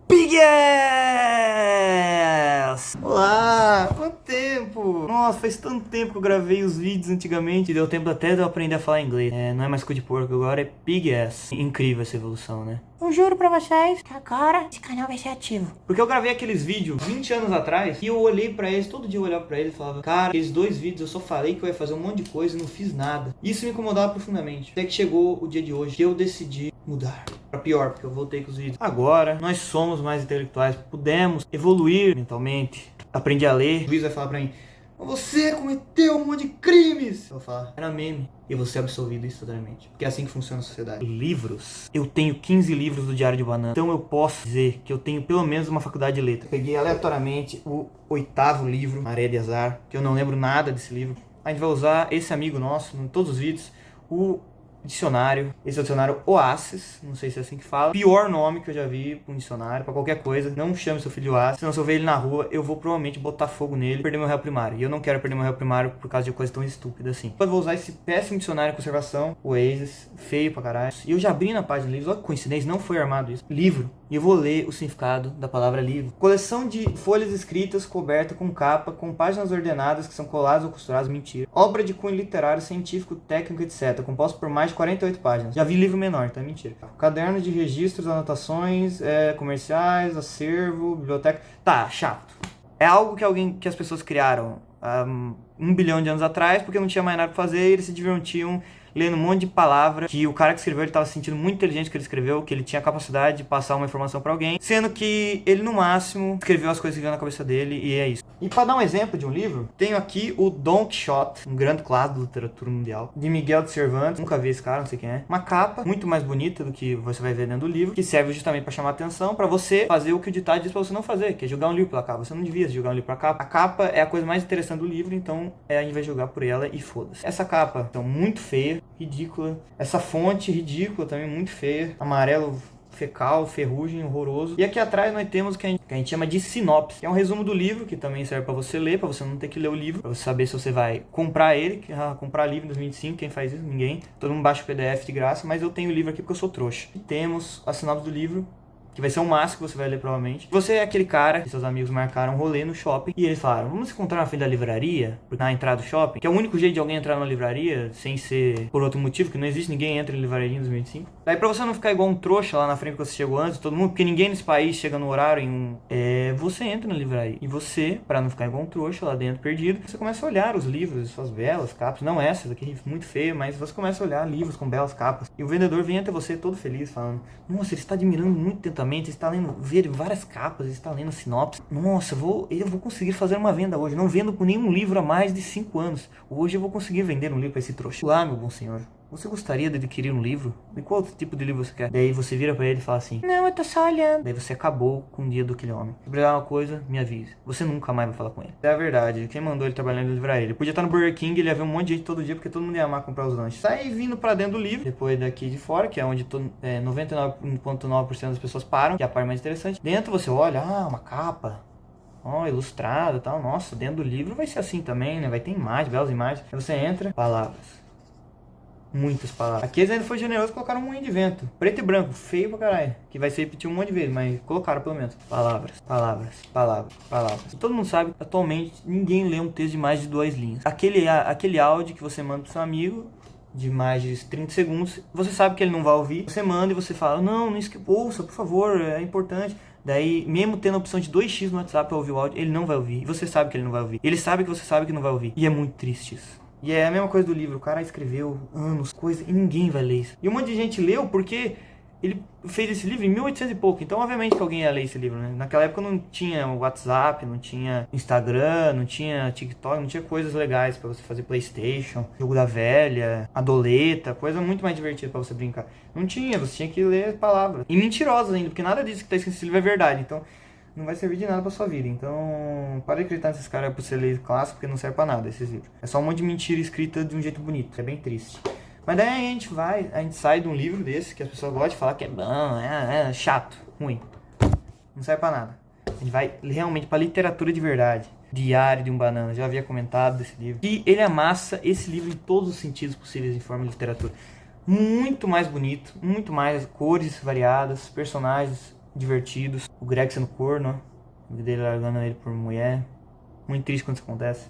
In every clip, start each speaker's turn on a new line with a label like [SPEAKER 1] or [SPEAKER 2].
[SPEAKER 1] Big Ass! Olá! Quanto tempo? Nossa, faz tanto tempo que eu gravei os vídeos antigamente. Deu tempo até de eu aprender a falar inglês. Não é mais cu de porco, agora é Big Ass. Incrível essa evolução, né?
[SPEAKER 2] Eu juro pra vocês que agora esse canal vai ser ativo.
[SPEAKER 1] Porque eu gravei aqueles vídeos 20 anos atrás e eu olhei pra eles, todo dia eu olhava pra eles e falava: cara, aqueles 2 vídeos eu só falei que eu ia fazer um monte de coisa e não fiz nada. Isso me incomodava profundamente. Até que chegou o dia de hoje que eu decidi mudar. Pra pior, porque eu voltei com os vídeos. Agora, nós somos mais intelectuais, pudemos evoluir mentalmente. Aprendi a ler. O juiz vai falar pra mim: você cometeu um monte de crimes. Eu vou falar: era meme. E eu vou ser absolvido instantaneamente. Porque é assim que funciona a sociedade. Livros. Eu tenho 15 livros do Diário de Banana. Então eu posso dizer que eu tenho pelo menos uma faculdade de letras. Peguei aleatoriamente o 8º livro, Maré de Azar, que eu não lembro nada desse livro. A gente vai usar esse amigo nosso em todos os vídeos. O dicionário, esse é o dicionário Oasis, não sei se é assim que fala. Pior nome que eu já vi pra um dicionário, pra qualquer coisa. Não chame seu filho de Oasis, senão se eu ver ele na rua, eu vou provavelmente botar fogo nele e perder meu réu primário. E eu não quero perder meu réu primário por causa de coisa tão estúpida assim. Eu vou usar esse péssimo dicionário de conservação, Oasis, feio pra caralho. E eu já abri na página de livros, olha que coincidência, não foi armado isso. Livro. E eu vou ler o significado da palavra livro. Coleção de folhas escritas, coberta com capa, com páginas ordenadas que são coladas ou costuradas, mentira. Obra de cunho literário, científico, técnico, etc. Composto por mais de 48 páginas. Já vi livro menor, então é mentira. Caderno de registros, anotações, comerciais, acervo, biblioteca. Tá, chato. É algo que as pessoas criaram há 1 bilhão de anos atrás, porque não tinha mais nada pra fazer e eles se divertiam lendo um monte de palavra que o cara que escreveu, ele tava se sentindo muito inteligente que ele escreveu, que ele tinha a capacidade de passar uma informação pra alguém, sendo que ele, no máximo, escreveu as coisas que veio na cabeça dele e é isso. E pra dar um exemplo de um livro, tenho aqui o Don Quixote, um grande clássico da literatura mundial, de Miguel de Cervantes, nunca vi esse cara, não sei quem é. Uma capa muito mais bonita do que você vai ver dentro do livro, que serve justamente pra chamar atenção, pra você fazer o que o ditado diz pra você não fazer, que é jogar um livro pela capa. Você não devia jogar um livro pela capa. A capa é a coisa mais interessante do livro, então a gente vai jogar por ela e foda-se. Essa capa, então, muito feia, ridícula. Essa fonte ridícula também, muito feia. Amarelo fecal, ferrugem, horroroso. E aqui atrás nós temos o que a gente chama de sinopse, que é um resumo do livro, que também serve pra você ler, pra você não ter que ler o livro, pra você saber se você vai comprar ele, comprar livro em 2025, quem faz isso? Ninguém. Todo mundo baixa o PDF de graça, mas eu tenho o livro aqui porque eu sou trouxa. E temos a sinopse do livro, que vai ser o máximo que você vai ler provavelmente. Você é aquele cara que seus amigos marcaram um rolê no shopping e eles falaram: vamos se encontrar na frente da livraria, na entrada do shopping, que é o único jeito de alguém entrar numa livraria sem ser por outro motivo, que não existe ninguém entra em livraria em 2025. Daí pra você não ficar igual um trouxa lá na frente que você chegou antes, todo mundo, porque ninguém nesse país chega no horário você entra na livraria. E você, pra não ficar igual um trouxa lá dentro perdido, você começa a olhar os livros, suas belas capas, não essa daqui muito feia, mas você começa a olhar livros com belas capas. E o vendedor vem até você todo feliz, falando: nossa, ele está admirando muito atentamente, ele está lendo várias capas, ele está lendo sinopse. Nossa, eu vou conseguir fazer uma venda hoje. Não vendo com nenhum livro há mais de 5 anos. Hoje eu vou conseguir vender um livro para esse trouxa. Olá, meu bom senhor. Você gostaria de adquirir um livro? De qual tipo de livro você quer? Daí você vira pra ele e fala assim:
[SPEAKER 2] Não, eu tô só olhando.
[SPEAKER 1] daí você acabou com o dia do aquele homem. Se precisar uma coisa, me avise. Você nunca mais vai falar com ele. É a verdade. Quem mandou ele trabalhar na livraria? Ele podia estar no Burger King, ele ia ver um monte de gente todo dia, porque todo mundo ia amar comprar os lanches. Sai vindo pra dentro do livro, depois daqui de fora, que é onde 99,9% das pessoas param, que é a parte mais interessante. Dentro você olha, uma capa, ilustrada e tal. Nossa, dentro do livro vai ser assim também, né? Vai ter imagens, belas imagens. Aí você entra, palavras. Muitas palavras. Aqui eles ainda foi generoso, colocaram um moinho de vento. Preto e branco, feio pra caralho. Que vai se repetir um monte de vezes, mas colocaram pelo menos. Palavras, palavras, palavras, palavras. E todo mundo sabe que atualmente ninguém lê um texto de mais de 2 linhas. Aquele áudio que você manda pro seu amigo, de mais de 30 segundos, você sabe que ele não vai ouvir. Você manda e você fala: não ouça, por favor, é importante. Daí, mesmo tendo a opção de 2x no WhatsApp pra ouvir o áudio, ele não vai ouvir. E você sabe que ele não vai ouvir. Ele sabe que você sabe que não vai ouvir. E é muito triste isso. E é a mesma coisa do livro, o cara escreveu anos, coisa, e ninguém vai ler isso. E um monte de gente leu porque ele fez esse livro em 1800 e pouco, então obviamente que alguém ia ler esse livro, né? Naquela época não tinha WhatsApp, não tinha Instagram, não tinha TikTok, não tinha coisas legais pra você fazer PlayStation, jogo da velha, a doleta, coisa muito mais divertida pra você brincar. Não tinha, você tinha que ler palavras. E mentirosas ainda, porque nada disso que tá escrito nesse livro é verdade, então não vai servir de nada pra sua vida. Então, para de acreditar nesses caras pra você ler clássico, porque não serve pra nada esses livros. É só um monte de mentira escrita de um jeito bonito. É bem triste. Mas daí a gente sai de um livro desse, que as pessoas gostam de falar que é bom, é chato, ruim. Não serve pra nada. A gente vai realmente pra literatura de verdade. Diário de um Banana, já havia comentado desse livro. E ele amassa esse livro em todos os sentidos possíveis em forma de literatura. Muito mais bonito, muito mais cores variadas, personagens divertidos. O Greg sendo corno, ó. O dele largando ele por mulher. Muito triste quando isso acontece.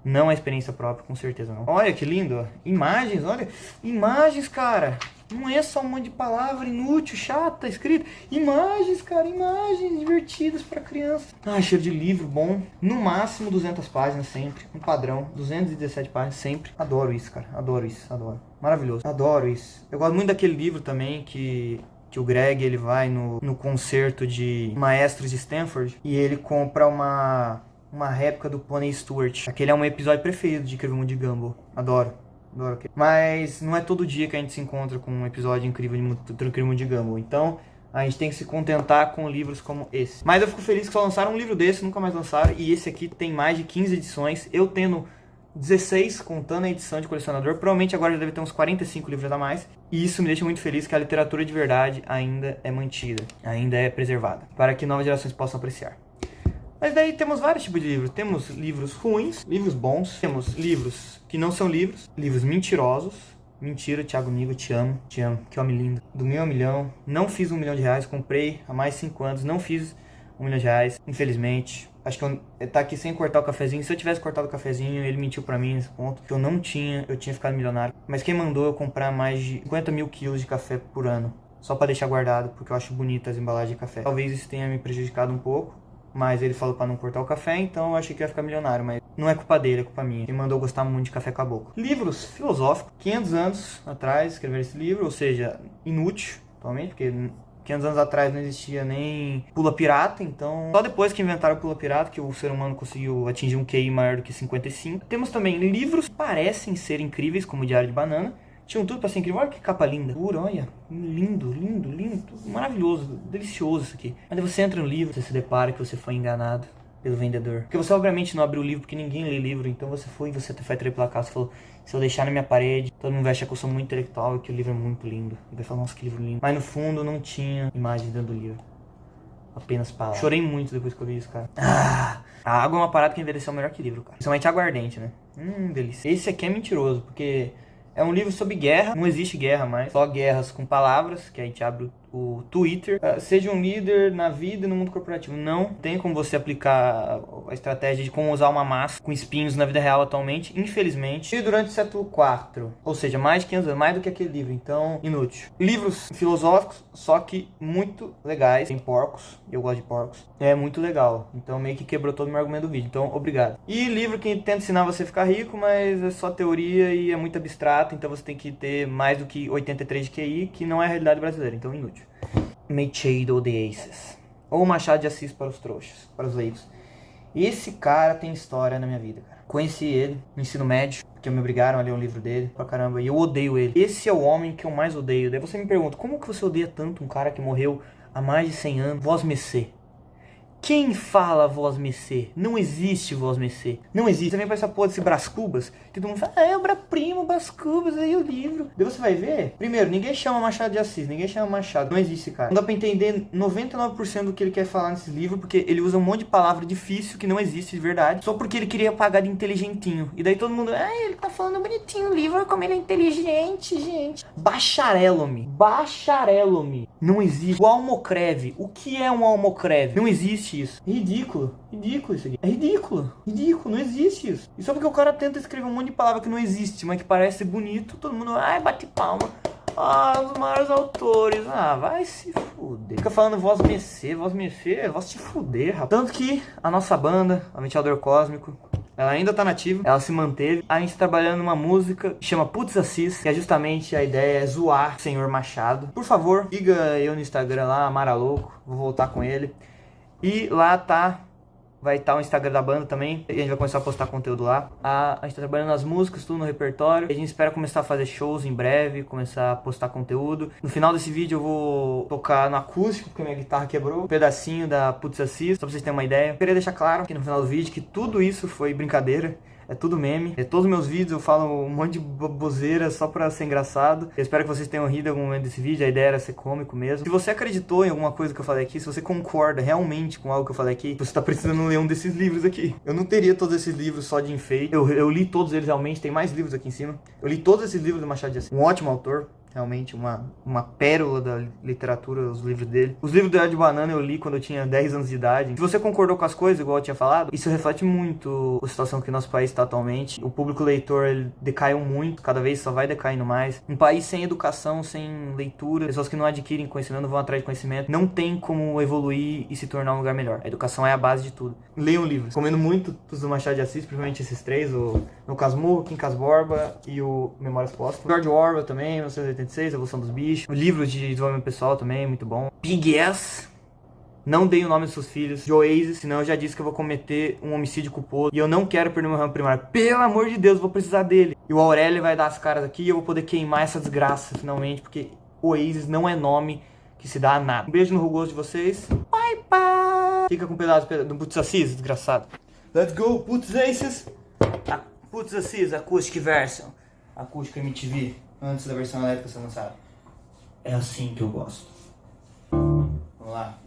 [SPEAKER 1] Não é experiência própria, com certeza não. Olha que lindo, ó. Imagens, olha. Imagens, cara. Não é só um monte de palavra inútil, chata, escrita. Imagens, cara, imagens divertidas pra criança. Ah, cheiro de livro, bom. No máximo 200 páginas sempre. Um padrão. 217 páginas sempre. Adoro isso, cara. Adoro isso, adoro. Maravilhoso. Adoro isso. Eu gosto muito daquele livro também que o Greg, ele vai no concerto de maestros de Stanford e ele compra uma réplica do Pony Stewart. Aquele é um episódio preferido de Incrível Mundo de Gumball. Adoro. Adoro aquele. Mas não é todo dia que a gente se encontra com um episódio incrível do Incrível Mundo de Gumball. Então, a gente tem que se contentar com livros como esse. Mas eu fico feliz que só lançaram um livro desse, nunca mais lançaram. E esse aqui tem mais de 15 edições. Eu tendo 16, contando a edição de colecionador. Provavelmente agora já deve ter uns 45 livros a mais. E isso me deixa muito feliz que a literatura de verdade ainda é mantida. Ainda é preservada. Para que novas gerações possam apreciar. Mas daí temos vários tipos de livros. Temos livros ruins, livros bons. Temos livros que não são livros. Livros mentirosos. Mentira, Thiago Nigo, te amo. Te amo, que homem lindo. Do meu milhão. Não fiz R$1 milhão. Comprei há mais de 5 anos. Não fiz R$1 milhão, infelizmente. Acho que ele tá aqui sem cortar o cafezinho. Se eu tivesse cortado o cafezinho, ele mentiu pra mim nesse ponto. Que eu não tinha, eu tinha ficado milionário. Mas quem mandou eu comprar mais de 50 mil quilos de café por ano. Só pra deixar guardado, porque eu acho bonito as embalagens de café. Talvez isso tenha me prejudicado um pouco. Mas ele falou pra não cortar o café, então eu achei que ia ficar milionário. Mas não é culpa dele, é culpa minha. Ele mandou gostar muito de café caboclo. Livros filosóficos. 500 anos atrás escreveram esse livro, ou seja, inútil atualmente, porque 500 anos atrás não existia nem pula pirata, então só depois que inventaram o pula pirata que o ser humano conseguiu atingir um QI maior do que 55. Temos também livros que parecem ser incríveis, como o Diário de Banana. Tinham tudo pra ser incrível. Olha que capa linda. Pura, olha. Lindo, lindo, lindo. Maravilhoso, delicioso isso aqui. Mas aí você entra no livro, você se depara que você foi enganado pelo vendedor. Porque você obviamente não abriu o livro, porque ninguém lê livro. Então você foi e você vai triplicar. Você falou, se eu deixar na minha parede, todo mundo vai achar que eu sou muito intelectual e que o livro é muito lindo. E vai falar, nossa, que livro lindo. Mas no fundo não tinha imagem dentro do livro. Apenas palavras. Chorei muito depois que eu li isso, cara. A água é uma parada que envelheceu melhor que livro, cara. Principalmente aguardente, né? Delícia. Esse aqui é mentiroso, porque é um livro sobre guerra, não existe guerra mais, só guerras com palavras, que a gente abre o Twitter. Seja um líder na vida e no mundo corporativo. Não tem como você aplicar a estratégia de como usar uma massa com espinhos na vida real atualmente, infelizmente. E durante o século IV, ou seja, mais de 500 anos, mais do que aquele livro, então inútil. Livros filosóficos, só que muito legais, tem porcos, eu gosto de porcos, é muito legal, então meio que quebrou todo o meu argumento do vídeo, então obrigado. E livro que tenta ensinar você a ficar rico, mas é só teoria e é muito abstrato, então você tem que ter mais do que 83 de QI, que não é a realidade brasileira, então inútil. Machado de Aces, ou Machado de Assis para os trouxas, para os leigos. Esse cara tem história na minha vida, cara. Conheci ele no ensino médio, porque me obrigaram a ler um livro dele pra caramba, e eu odeio ele. Esse é o homem que eu mais odeio. Daí você me pergunta, como que você odeia tanto um cara que morreu há mais de 100 anos? Voz Messê. Quem fala voz Messê? Não existe voz Messê. Não existe. Também parece essa porra desse Brás Cubas, que todo mundo fala, é o Brás-Primo, Brás Cubas, aí o livro. Daí você vai ver, primeiro, ninguém chama Machado de Assis, ninguém chama Machado, não existe, cara. Não dá pra entender 99% do que ele quer falar nesse livro, porque ele usa um monte de palavra difícil que não existe de verdade, só porque ele queria pagar de inteligentinho. E daí todo mundo, ele tá falando bonitinho o livro, como ele é inteligente, gente. Bacharelome. Não existe. O almocreve. O que é um almocreve? Não existe isso. É ridículo. Ridículo isso aqui. É ridículo. Ridículo. Não existe isso. E só porque o cara tenta escrever um monte de palavra que não existe, mas que parece bonito, todo mundo, bate palma. Os maiores autores. Vai se fuder. Fica falando voz Messê, voz te fuder, rapaz. Tanto que a nossa banda, a Ventilador Cósmico, ela ainda tá nativa, ela se manteve. A gente trabalhando numa música que chama Putz Assis, que é justamente a ideia é zoar o Senhor Machado. Por favor, siga eu no Instagram lá, Amara Louco, vou voltar com ele. E lá vai estar o Instagram da banda também, e a gente vai começar a postar conteúdo lá. A gente tá trabalhando nas músicas, tudo no repertório, e a gente espera começar a fazer shows em breve, começar a postar conteúdo. No final desse vídeo eu vou tocar no acústico, porque minha guitarra quebrou, um pedacinho da Putz Assis, só pra vocês terem uma ideia. Eu queria deixar claro aqui no final do vídeo que tudo isso foi brincadeira. É tudo meme. Todos os meus vídeos eu falo um monte de baboseira só pra ser engraçado. Eu espero que vocês tenham rido em algum momento desse vídeo. A ideia era ser cômico mesmo. Se você acreditou em alguma coisa que eu falei aqui, se você concorda realmente com algo que eu falei aqui, você tá precisando ler um desses livros aqui. Eu não teria todos esses livros só de enfeite. Eu li todos eles realmente. Tem mais livros aqui em cima. Eu li todos esses livros do Machado de Assis. Um ótimo autor. Realmente uma pérola da literatura, os livros dele. Os livros do Ed Banana eu li quando eu tinha 10 anos de idade. Se você concordou com as coisas, igual eu tinha falado, isso reflete muito a situação que o nosso país está atualmente. O público leitor, ele decaiu muito, cada vez só vai decaindo mais. Um país sem educação, sem leitura, pessoas que não adquirem conhecimento, não vão atrás de conhecimento, não tem como evoluir e se tornar um lugar melhor. A educação é a base de tudo. Leiam livros. Recomendo muito os do Machado de Assis, principalmente esses três, o No Casmurro, Quincas Borba e o Memórias Póstumas. George Orwell também, 1986, Evolução dos Bichos. O livro de desenvolvimento pessoal também, muito bom. Big Yes. Não dei o nome dos seus filhos de Oasis, senão eu já disse que eu vou cometer um homicídio culposo. E eu não quero perder meu ramo primário. Pelo amor de Deus, vou precisar dele. E o Aurélio vai dar as caras aqui e eu vou poder queimar essa desgraça, finalmente. Porque Oasis não é nome que se dá a nada. Um beijo no rugoso de vocês. Bye, bye. Fica com um pedaço do Putz Assis, desgraçado. Let's go, Putz Aces. Putz Assis, Acoustic Version. Acústica MTV, antes da versão elétrica ser lançada. É assim que eu gosto. Vamos lá.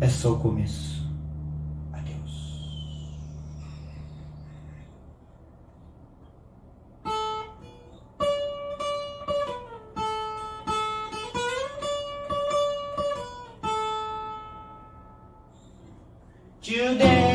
[SPEAKER 1] É só o começo. Adeus. Today